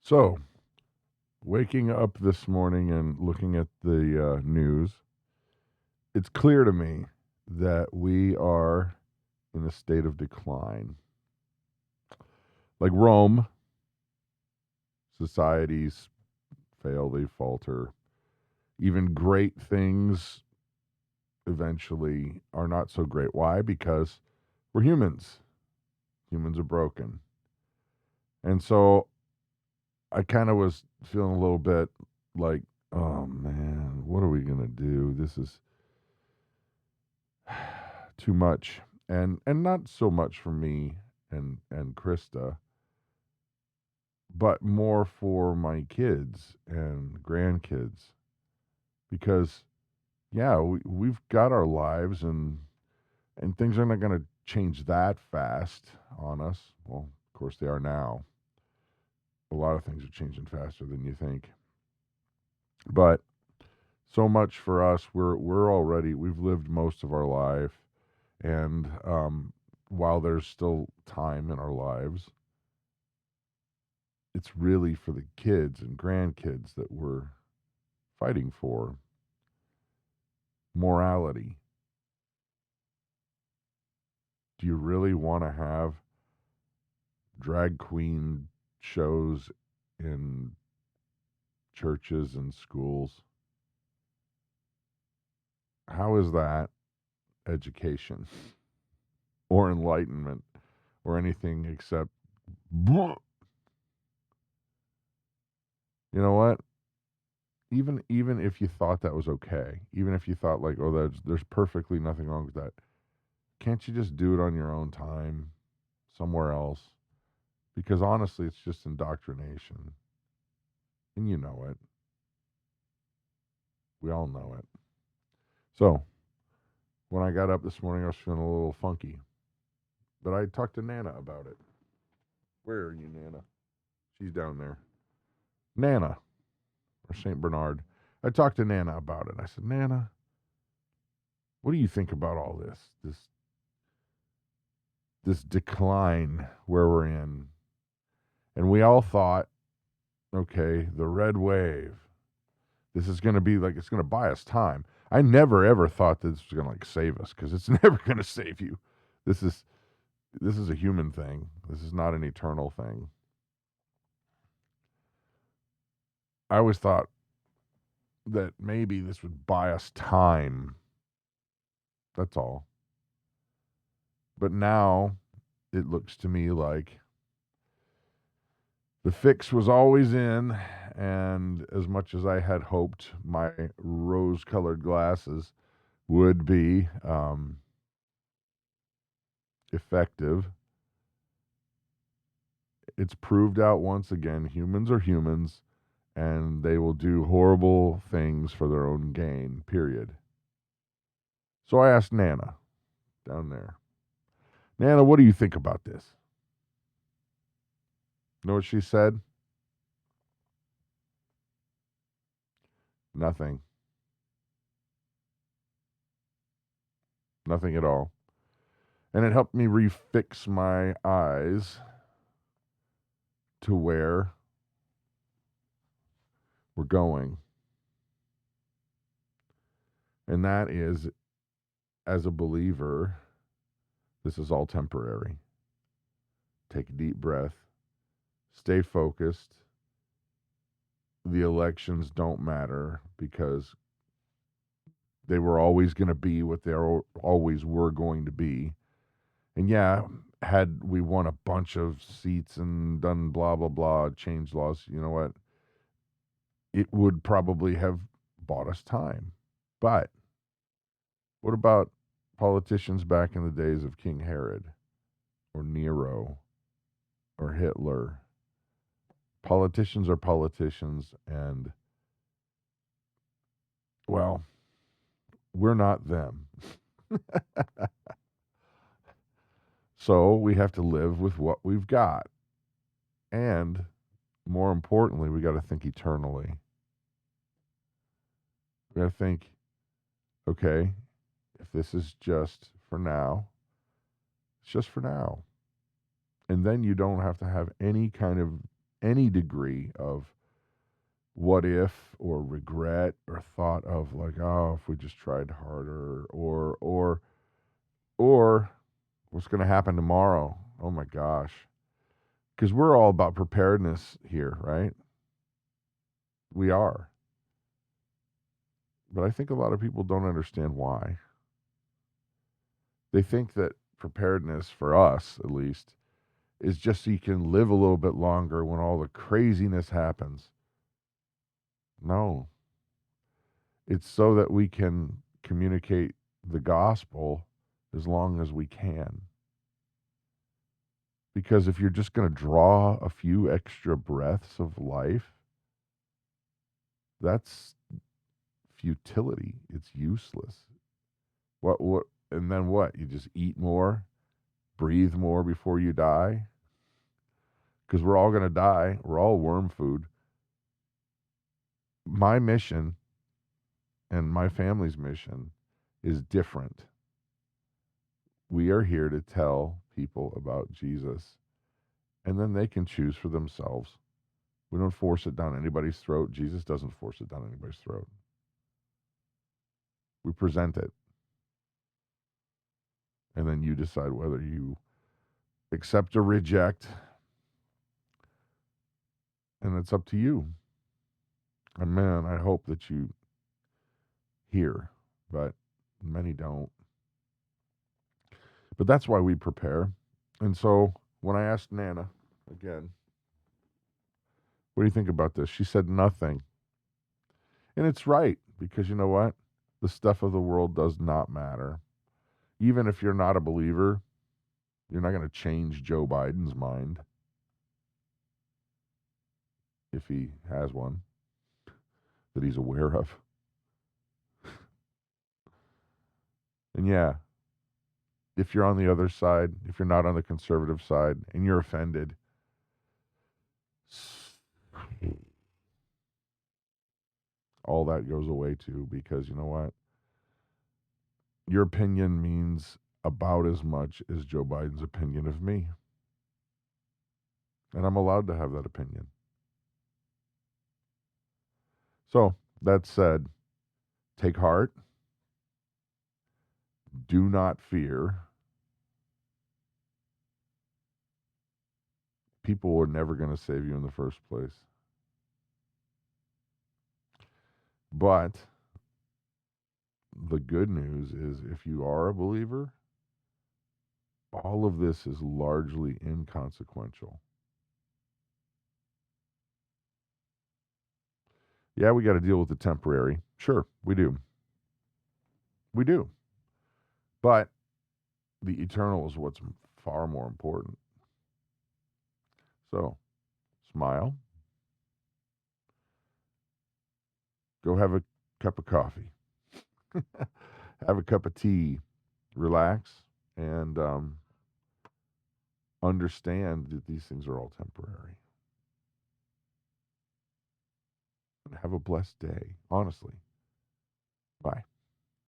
So, waking up this morning and looking at the news, it's clear to me that we are in a state of decline. Like Rome, societies fail, they falter. Even great things eventually are not so great. Why? Because we're humans. Humans are broken. And so I kind of was feeling a little bit like, oh man, what are we going to do? This is too much. And not so much for me and Krista, but more for my kids and grandkids because yeah, we've got our lives and things are not going to change that fast on us. Well, of course they are now. A lot of things are changing faster than you think. But so much for us. We're already we've lived most of our life, and while there's still time in our lives, it's really for the kids and grandkids that we're fighting for morality. Do you really want to have drag queen shows in churches and schools? How is that education or enlightenment or anything except, you know what? Even if you thought that was okay, even if you thought like, oh, there's perfectly nothing wrong with that, can't you just do it on your own time somewhere else? Because honestly, it's just indoctrination, and you know it. We all know it. So when I got up this morning, I was feeling a little funky, but I talked to Nana about it. Where are you, Nana? She's down there. Nana, or St. Bernard. I talked to Nana about it. I said, Nana, what do you think about all this? This decline where we're in. And we all thought, okay, the red wave. This is going to be like it's going to buy us time. I never ever thought this was going to like save us because it's never going to save you. This is this is a human thing. This is not an eternal thing. I always thought that maybe this would buy us time. That's all. But now it looks to me like the fix was always in, and as much as I had hoped my rose colored glasses would be effective, it's proved out once again humans are humans and they will do horrible things for their own gain, period. So I asked Nana down there, Nana, what do you think about this? You know what she said? Nothing. Nothing at all. And it helped me refix my eyes to where we're going. And that is, as a believer, this is all temporary. Take a deep breath, stay focused. The elections don't matter because they were always going to be what they always were going to be. And yeah, had we won a bunch of seats and done blah, blah, blah, changed laws, you know what? It would probably have bought us time. But what about politicians back in the days of King Herod or Nero or Hitler? Politicians are politicians, and, well, we're not them. So we have to live with what we've got. And more importantly, we got to think eternally. We got to think, okay, if this is just for now, it's just for now. And then you don't have to have any kind of any degree of what if or regret or thought of like, oh, if we just tried harder, or what's going to happen tomorrow? Oh my gosh. Because we're all about preparedness here, right? We are. But I think a lot of people don't understand why. They think that preparedness, for us at least, is just so you can live a little bit longer when all the craziness happens. No, it's so that we can communicate the gospel as long as we can. Because if you're just going to draw a few extra breaths of life, that's futility. It's useless. And then what? You just eat more, breathe more before you die? Because we're all going to die. We're all worm food. My mission and my family's mission is different. We are here to tell people about Jesus, and then they can choose for themselves. We don't force it down anybody's throat. Jesus doesn't force it down anybody's throat. We present it, and then you decide whether you accept or reject, and it's up to you. And man, I hope that you hear, but many don't. But that's why we prepare. And so when I asked Nana again, what do you think about this? She said nothing. And it's right, because you know what? The stuff of the world does not matter. Even if you're not a believer, you're not going to change Joe Biden's mind if he has one that he's aware of. And yeah, if you're on the other side, if you're not on the conservative side and you're offended, all that goes away too, because you know what? Your opinion means about as much as Joe Biden's opinion of me. And I'm allowed to have that opinion. So, that said, take heart. Do not fear. People were never going to save you in the first place. But the good news is if you are a believer, all of this is largely inconsequential. Yeah, we got to deal with the temporary. Sure, we do. We do. But the eternal is what's far more important. So, smile. Go have a cup of coffee. Have a cup of tea. Relax. And understand that these things are all temporary. And have a blessed day. Honestly. Bye.